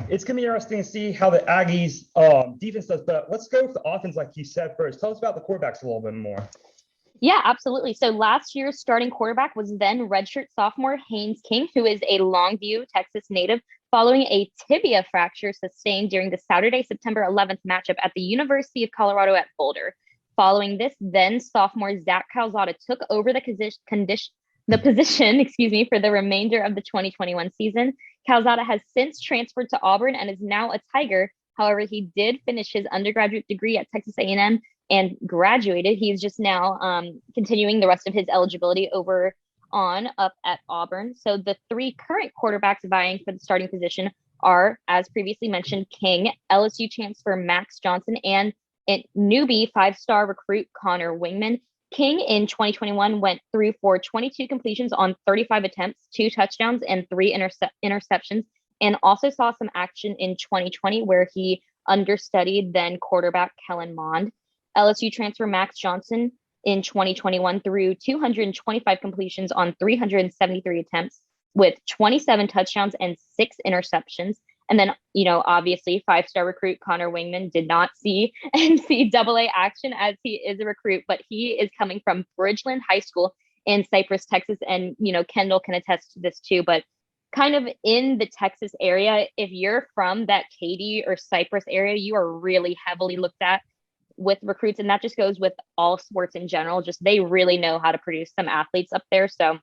it's gonna be interesting to see how the Aggies defense does. But let's go with the offense, like you said first. Tell us about the quarterbacks a little bit more. Yeah, absolutely. So last year's starting quarterback was then redshirt sophomore Haynes King, who is a Longview, Texas native, following a tibia fracture sustained during the Saturday, September 11th matchup at the University of Colorado at Boulder. Following this, then sophomore Zach Calzada took over the position, for the remainder of the 2021 season. Calzada has since transferred to Auburn and is now a Tiger. However, he did finish his undergraduate degree at Texas A&M and graduated. He's just now continuing the rest of his eligibility up at Auburn. So the 3 current quarterbacks vying for the starting position are, as previously mentioned, King, LSU transfer Max Johnson, and newbie 5-star recruit Connor Wingman. King in 2021 went through for 22 completions on 35 attempts, 2 touchdowns, and 3 interceptions, and also saw some action in 2020 where he understudied then quarterback Kellen Mond. LSU transfer Max Johnson in 2021 threw 225 completions on 373 attempts with 27 touchdowns and 6 interceptions. And then, obviously 5-star recruit Connor Wingman did not see NCAA action as he is a recruit, but he is coming from Bridgeland High School in Cypress, Texas. And, Kendall can attest to this too, but kind of in the Texas area, if you're from that Katy or Cypress area, you are really heavily looked at with recruits, and that just goes with all sports in general. Just they really know how to produce some athletes up there. So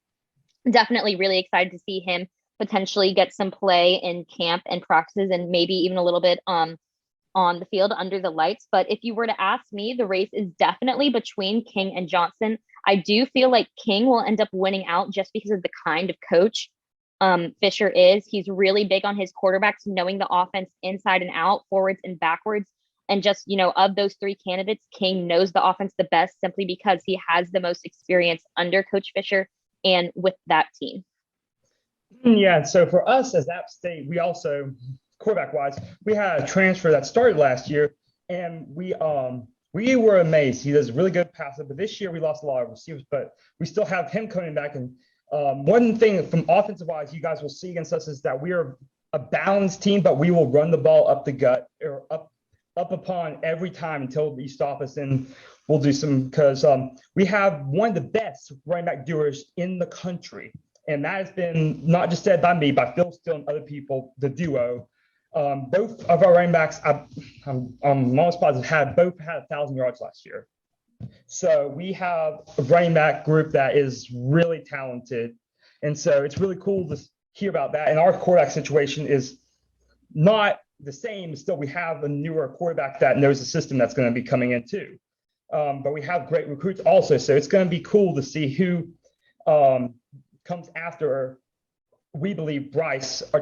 definitely really excited to see him potentially get some play in camp and practices, and maybe even a little bit on the field under the lights. But if you were to ask me, the race is definitely between King and Johnson. I do feel like King will end up winning out just because of the kind of coach Fisher is. He's really big on his quarterbacks knowing the offense inside and out, forwards and backwards. And just, of those 3 candidates, King knows the offense the best simply because he has the most experience under Coach Fisher and with that team. Yeah, and so for us as App State, we also, quarterback-wise, we had a transfer that started last year, and we were amazed. He does a really good passer, but this year we lost a lot of receivers, but we still have him coming back. And one thing from offensive-wise you guys will see against us is that we are a balanced team, but we will run the ball up the gut or up upon every time until you stop us, and we'll do some, because we have one of the best running back doers in the country. And that has been not just said by me, by Phil Steele and other people, the duo. Both of our running backs, I'm almost positive, both had 1,000 yards last year. So we have a running back group that is really talented. And so it's really cool to hear about that. And our quarterback situation is not the same. Still, we have a newer quarterback that knows the system that's going to be coming in too. But we have great recruits also. So it's going to be cool to see who comes after, we believe,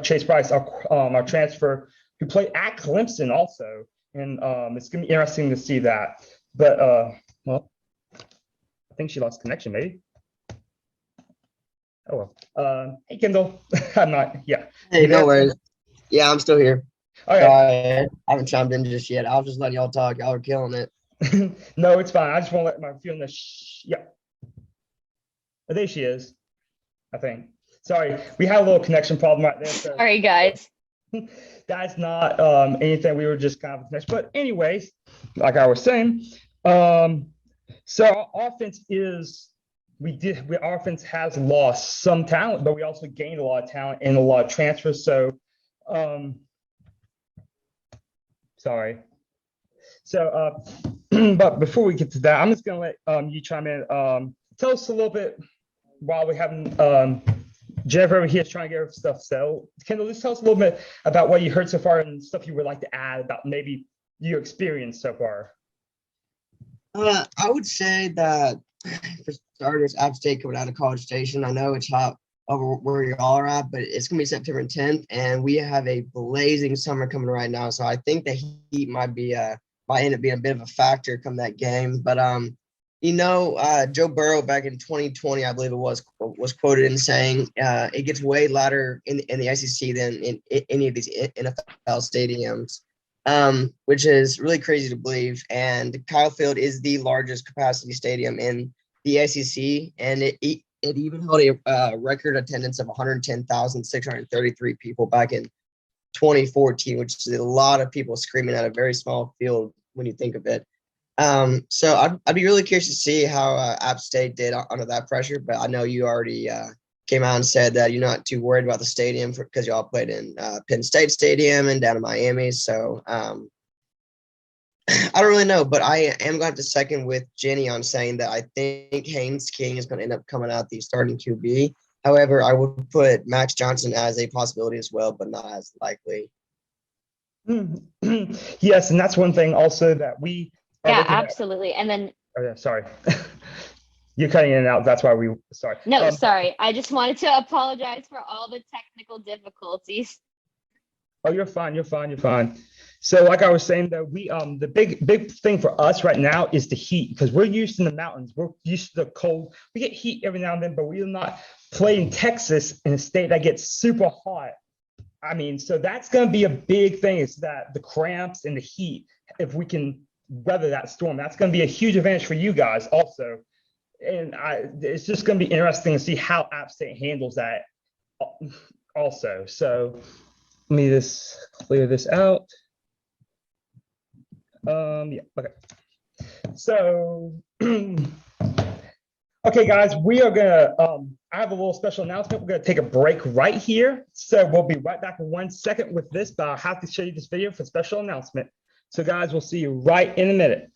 Chase Bryce, our transfer, who played at Clemson also. And it's going to be interesting to see that. But, well, I think she lost connection, maybe. Oh, well. Hey, Kendall. I'm not, yeah. Hey, no worries. Yeah, I'm still here. All right. Sorry, I haven't chimed in just yet. I was just letting y'all talk. Y'all are killing it. No, it's fine. I just want to let my feeling yeah. Oh, there she is, I think. Sorry, we had a little connection problem right there. So Sorry, guys. that's not anything. We were just kind of connection. But anyways, like I was saying, so our offense our offense has lost some talent, but we also gained a lot of talent and a lot of transfers. So, sorry. So, but before we get to that, I'm just gonna let you chime in. Tell us a little bit while we haven't. Jennifer over here is trying to get her stuff. So, Kendall, just tell us a little bit about what you heard so far and stuff you would like to add about maybe your experience so far. I would say that for starters, App State coming out of College Station. I know it's hot over where you all are at, but it's gonna be September 10th, and we have a blazing summer coming right now. So I think the heat might end up being a bit of a factor come that game. But Joe Burrow back in 2020, I believe it was quoted in saying it gets way louder in the SEC than in any of these NFL stadiums, which is really crazy to believe. And Kyle Field is the largest capacity stadium in the SEC, and it even held a record attendance of 110,633 people back in 2014, which is a lot of people screaming at a very small field when you think of it. So I'd be really curious to see how App State did under that pressure, but I know you already came out and said that you're not too worried about the stadium because y'all played in Penn State Stadium and down in Miami. So I don't really know, but I am going to have to second with Jenny on saying that I think Haynes King is going to end up coming out the starting QB. However, I would put Max Johnson as a possibility as well, but not as likely. Yes, and that's one thing also that we. Yeah, absolutely. And then. Oh yeah, sorry. You're cutting in and out. That's why sorry. No, sorry. I just wanted to apologize for all the technical difficulties. Oh, you're fine. You're fine. You're fine. So, like I was saying, though, we the big thing for us right now is the heat because we're used to the mountains. We're used to the cold. We get heat every now and then, but we will not play in Texas in a state that gets super hot. I mean, so that's going to be a big thing. Is that the cramps and the heat? If we can weather that storm, that's going to be a huge advantage for you guys also. And it's just going to be interesting to see how App State handles that also. So let me just clear this out. Yeah, okay. So, okay, guys, we are gonna, I have a little special announcement. We're gonna take a break right here. So we'll be right back in 1 second with this, but I'll have to show you this video for special announcement. So guys, we'll see you right in a minute.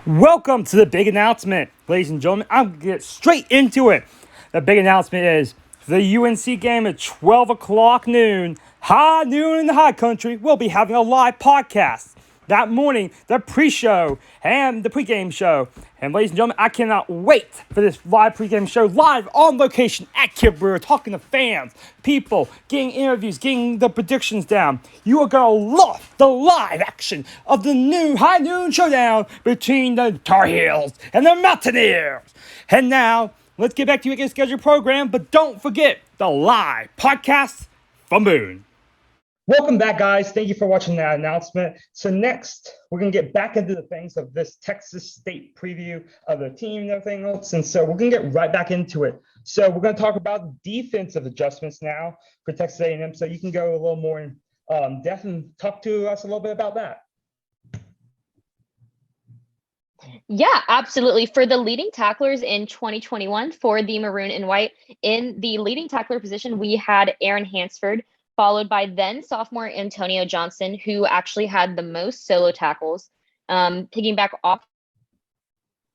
Welcome to the big announcement, ladies and gentlemen. I'm gonna get straight into it. The big announcement is the UNC game at 12 o'clock noon, high noon in the high country. We'll be having a live podcast that morning, the pre-show and the pre-game show. And ladies and gentlemen, I cannot wait for this live pre-game show, live on location at Kid Brewer, talking to fans, people, getting interviews, getting the predictions down. You are going to love the live action of the new high noon showdown between the Tar Heels and the Mountaineers. And now, let's get back to your scheduled program, but don't forget the live podcast from Boone. Welcome back, guys. Thank you for watching that announcement. So next, we're going to get back into the things of this Texas State preview of the team and everything else. And so we're going to get right back into it. So we're going to talk about defensive adjustments now for Texas A&M. So you can go a little more in depth and talk to us a little bit about that. Yeah, absolutely. For the leading tacklers in 2021 for the maroon and white, in the leading tackler position, we had Aaron Hansford, followed by then sophomore Antonio Johnson, who actually had the most solo tackles. Piggyback off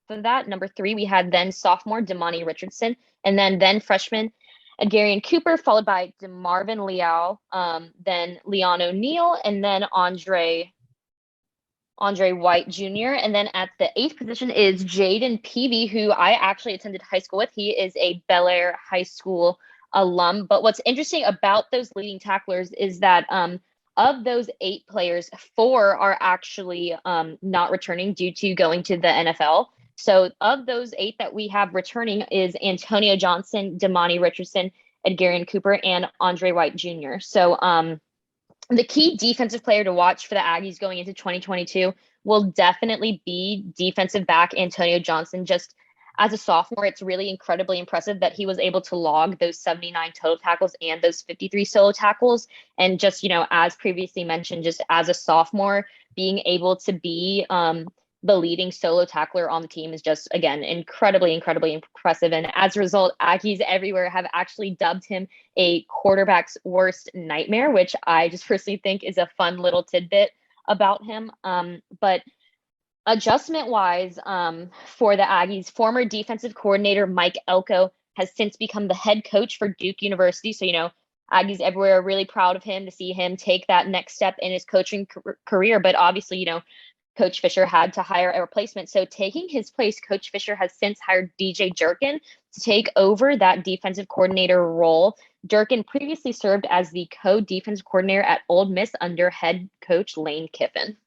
of that, number 3, we had then sophomore Damani Richardson, and then freshman Adgarian Cooper, followed by DeMarvin Leal, then Leon O'Neal, and then Andre White Jr. And then at the 8th position is Jaden Peavy, who I actually attended high school with. He is a Bel Air High School alum. But what's interesting about those leading tacklers is that of those 8 players, 4 are actually not returning due to going to the NFL. So of those 8 that we have returning is Antonio Johnson, Damani Richardson, Edgarian Cooper, and Andre White Jr. So the key defensive player to watch for the Aggies going into 2022 will definitely be defensive back Antonio Johnson. Just as a sophomore, it's really incredibly impressive that he was able to log those 79 total tackles and those 53 solo tackles. And just, as previously mentioned, just as a sophomore, being able to be the leading solo tackler on the team is just, again, incredibly impressive. And as a result, Aggies everywhere have actually dubbed him a quarterback's worst nightmare, which I just personally think is a fun little tidbit about him. But adjustment wise, for the Aggies, former defensive coordinator Mike Elko has since become the head coach for Duke University. So, Aggies everywhere are really proud of him to see him take that next step in his coaching career. But obviously, Coach Fisher had to hire a replacement. So taking his place, Coach Fisher has since hired DJ Durkin to take over that defensive coordinator role. Durkin previously served as the co-defensive coordinator at Ole Miss under head coach Lane Kiffin.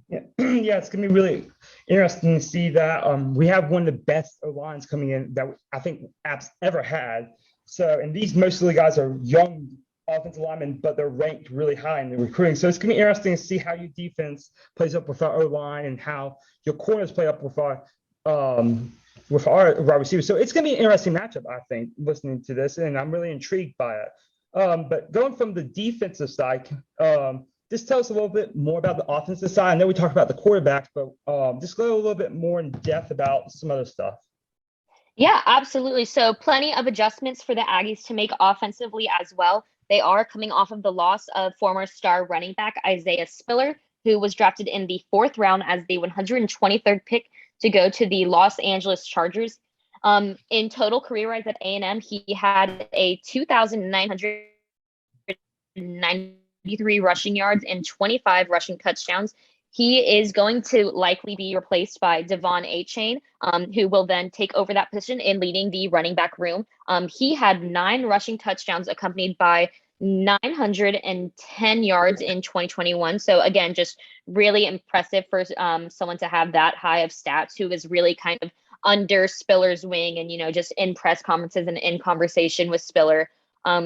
Yeah, yeah, it's gonna be really interesting to see that. We have one of the best lines coming in that I think Apps ever had. So, and these most of the guys are young offensive linemen, but they're ranked really high in the recruiting. So it's gonna be interesting to see how your defense plays up with our O-line and how your corners play up with our wide receivers. So it's gonna be an interesting matchup, I think, listening to this, and I'm really intrigued by it. But going from the defensive side, just tell us a little bit more about the offensive side. I know we talked about the quarterbacks, but just go a little bit more in depth about some other stuff. Yeah, absolutely. So plenty of adjustments for the Aggies to make offensively as well. They are coming off of the loss of former star running back Isaiah Spiller, who was drafted in the 4th round as the 123rd pick to go to the Los Angeles Chargers. In total career-wise at A&M, he had a 2,993 rushing yards and 25 rushing touchdowns. He is going to likely be replaced by Devon Achane, who will then take over that position in leading the running back room. He had 9 rushing touchdowns accompanied by 910 yards in 2021. So again, just really impressive for someone to have that high of stats, who is really kind of under Spiller's wing and, just in press conferences and in conversation with Spiller.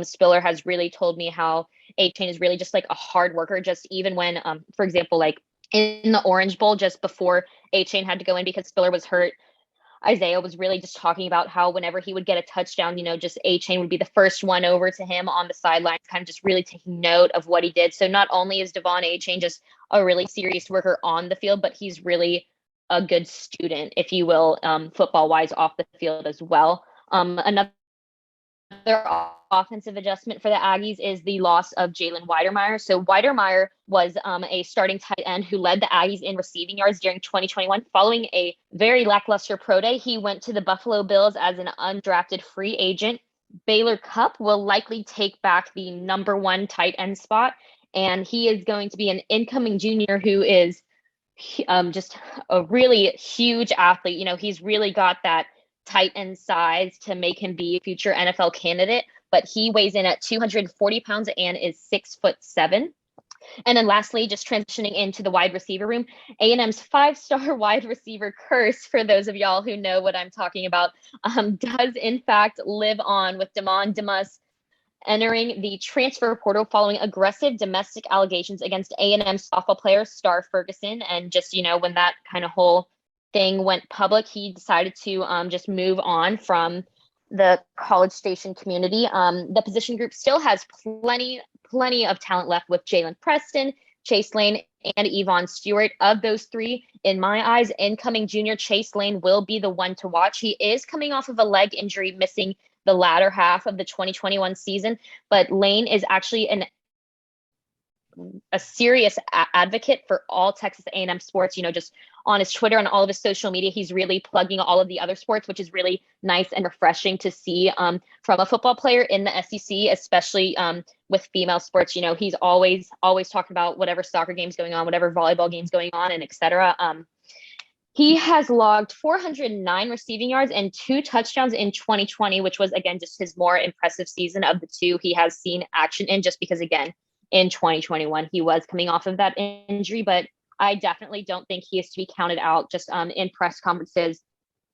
Spiller has really told me how Achane is really just like a hard worker, just even when, for example, like in the Orange Bowl, just before Achane had to go in because Spiller was hurt, Isaiah was really just talking about how whenever he would get a touchdown, just Achane would be the first one over to him on the sidelines, kind of just really taking note of what he did. So not only is Devon Achane just a really serious worker on the field, but he's really a good student, if you will, football-wise off the field as well. Another offensive adjustment for the Aggies is the loss of Jalen Weidermeyer. So Weidermeyer was a starting tight end who led the Aggies in receiving yards during 2021. Following a very lackluster pro day, he went to the Buffalo Bills as an undrafted free agent. Baylor Cupp will likely take back the number 1 tight end spot, and he is going to be an incoming junior who is just a really huge athlete. He's really got that tight end size to make him be a future NFL candidate, but he weighs in at 240 pounds and is 6'7". And then lastly, just transitioning into the wide receiver room, A&M's 5-star wide receiver curse, for those of y'all who know what I'm talking about, does in fact live on, with Damon Demas entering the transfer portal following aggressive domestic allegations against A&M softball player Star Ferguson. And just, when that kind of whole thing went public, he decided to just move on from the College Station community. The position group still has plenty of talent left with Jalen Preston, Chase Lane, and Yvonne Stewart. Of those three, in my eyes, incoming junior Chase Lane will be the one to watch. He is coming off of a leg injury, missing the latter half of the 2021 season, but Lane is actually a serious advocate for all Texas A&M sports. Just on his Twitter and all of his social media, he's really plugging all of the other sports, which is really nice and refreshing to see from a football player in the SEC, especially with female sports. He's always talking about whatever soccer game's going on, whatever volleyball game's going on, and etc. He has logged 409 receiving yards and 2 touchdowns in 2020, which was, again, just his more impressive season of the 2 he has seen action in, just because, again, in 2021, he was coming off of that injury, but I definitely don't think he is to be counted out. Just in press conferences,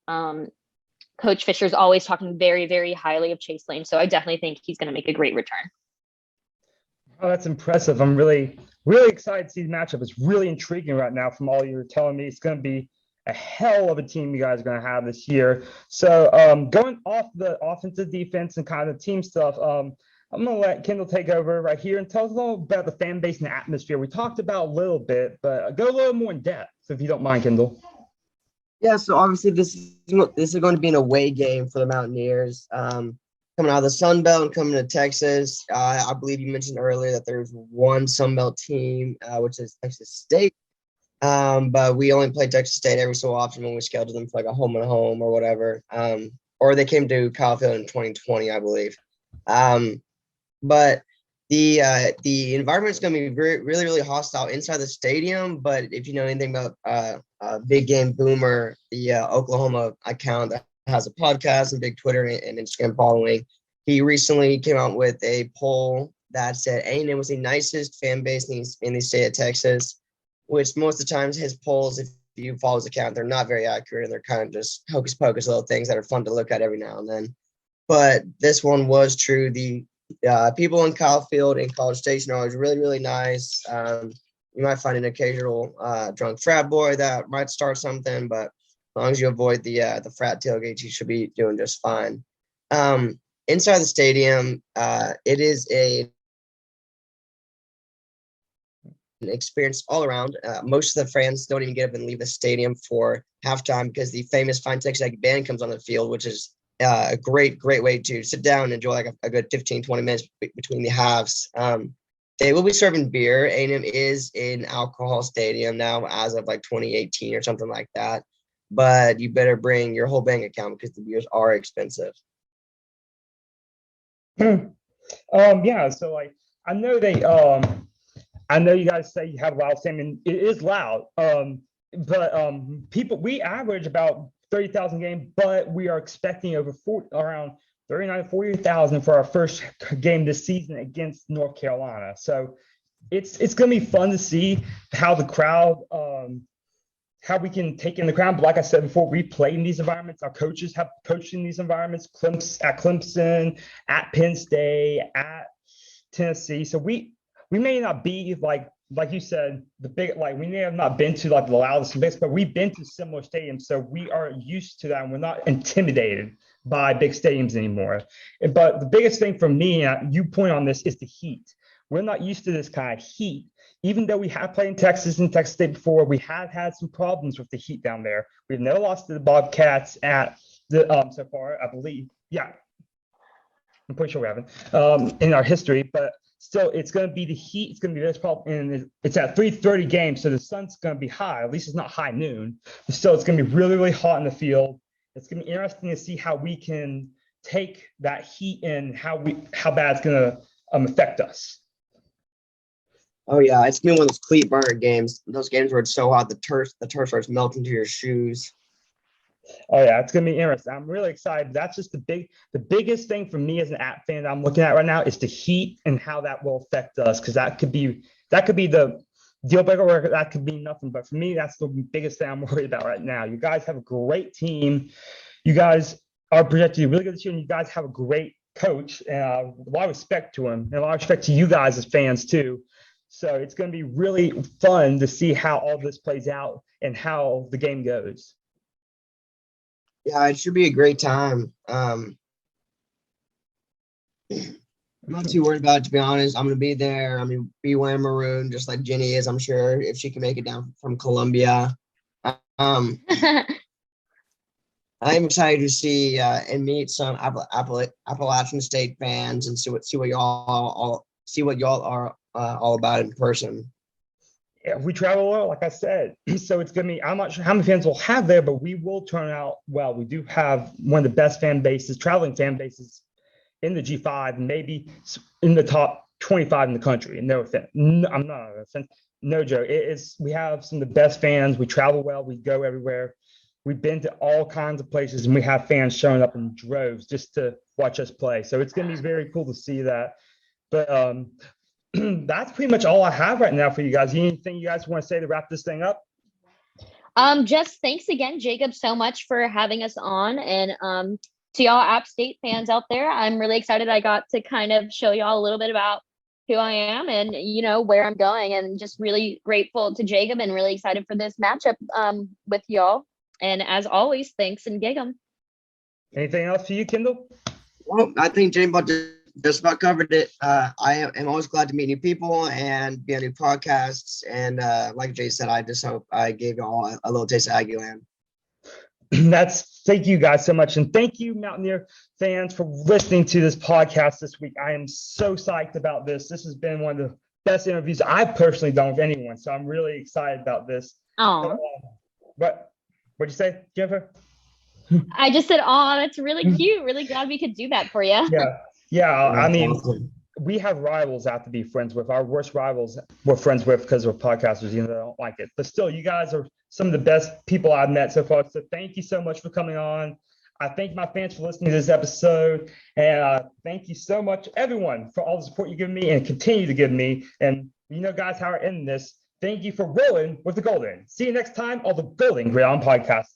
Coach Fisher is always talking very, very highly of Chase Lane, so I definitely think he's going to make a great return. Oh, that's impressive. I'm really, really excited to see the matchup. It's really intriguing right now from all you're telling me. It's going to be a hell of a team you guys are going to have this year. So going off the offensive, defense, and kind of team stuff, I'm going to let Kendall take over right here and tell us a little about the fan base and the atmosphere. We talked about a little bit, but go a little more in depth, if you don't mind, Kendall. Yeah, so obviously this is going to be an away game for the Mountaineers. Coming out of the Sun Belt and coming to Texas, I believe you mentioned earlier that there's one Sun Belt team, which is Texas State. But we only play Texas State every so often when we schedule them for like a home and home or whatever. Or they came to Kyle Field in 2020, I believe. But the environment is going to be really, really hostile inside the stadium. But if you know anything about Big Game Boomer, the Oklahoma account that has a podcast and big Twitter and Instagram following, he recently came out with a poll that said A&M was the nicest fan base in the state of Texas, which most of the times his polls, if you follow his account, they're not very accurate and they're kind of just hocus pocus little things that are fun to look at every now and then. But this one was true. The people in Kyle Field and College Station are always really, really nice. You might find an occasional drunk frat boy that might start something, but as long as you avoid the frat tailgates, you should be doing just fine. Inside the stadium, it is an experience all around. Most of the fans don't even get up and leave the stadium for halftime because the famous Fine Texas Aggie band comes on the field, which is a great way to sit down and enjoy like a good 15-20 minutes between the halves. They will be serving beer. A&M is an alcohol stadium now as of like 2018 or something like that, but you better bring your whole bank account because the beers are expensive. Yeah, so like I know you guys say you have loud stadium, it is loud, but we average about 30,000 game, but we are expecting around 39,000 to 40,000 for our first game this season against North Carolina. So it's going to be fun to see how the crowd, how we can take in the crowd. But like I said before, we play in these environments. Our coaches have coached in these environments, at Clemson, at Penn State, at Tennessee. So we may not be like you said, we may have not been to like the loudest and biggest, but we've been to similar stadiums. So we are used to that and we're not intimidated by big stadiums anymore. But the biggest thing for me, and you point on this, is the heat. We're not used to this kind of heat. Even though we have played in Texas and Texas State before, we have had some problems with the heat down there. We've never lost to the Bobcats at the so far, I believe. Yeah, I'm pretty sure we haven't in our history, but still, it's going to be the heat. It's going to be this problem, and it's at 3:30 game, so the sun's going to be high. At least it's not high noon. But still, it's going to be really, really hot in the field. It's going to be interesting to see how we can take that heat and how bad it's going to affect us. Oh yeah, it's gonna be one of those cleat burner games. Those games where it's so hot the turf starts melting to your shoes. Oh yeah, it's gonna be interesting. I'm really excited. That's just the biggest thing for me as an app fan that I'm looking at right now is the heat and how that will affect us, because that could be the deal breaker, or that could be nothing. But for me, that's the biggest thing I'm worried about right now. You guys have a great team. You guys are projected to be really good this year, and you guys have a great coach. And a lot of respect to him, and a lot of respect to you guys as fans too. So it's going to be really fun to see how all this plays out and how the game goes. Yeah, it should be a great time. I'm not too worried about it, to be honest. I'm gonna be there. I'm gonna be wearing maroon, just like Jenny is. I'm sure if she can make it down from Columbia. Um, I'm excited to see and meet some Appalachian State fans and see what y'all are all about in person. Yeah, we travel well, like I said. So it's gonna be, I'm not sure how many fans we'll have there, but we will turn out well. We do have one of the best fan bases, traveling fan bases in the G5, maybe in the top 25 in the country. And no offense, no, I'm not offense, no joke. It is, we have some of the best fans. We travel well, we go everywhere. We've been to all kinds of places, and we have fans showing up in droves just to watch us play. So it's gonna be very cool to see that. But that's pretty much all I have right now for you guys. Anything you guys want to say to wrap this thing up? Just thanks again, Jacob, so much for having us on. And to y'all App State fans out there, I'm really excited I got to kind of show y'all a little bit about who I am and, where I'm going, and just really grateful to Jacob and really excited for this matchup with y'all. And as always, thanks and gig 'em. Anything else for you, Kendall? Well, I think James just about covered it. I am always glad to meet new people and be on new podcasts. And like Jay said, I just hope I gave y'all a little taste of Aggieland. Thank you guys so much. And thank you, Mountaineer fans, for listening to this podcast this week. I am so psyched about this. This has been one of the best interviews I've personally done with anyone. So I'm really excited about this. Oh, What'd you say, Jennifer? I just said, oh, that's really cute. Really glad we could do that for you. Yeah. I mean, Awesome. we have rivals I have to be friends with. Our worst rivals we're friends with because we're podcasters, they don't like it. But still, you guys are some of the best people I've met so far. So thank you so much for coming on. I thank my fans for listening to this episode. And thank you so much, everyone, for all the support you give me and continue to give me. And guys, how I end this. Thank you for rolling with the Golden. See you next time on the Golden Gridiron Podcast.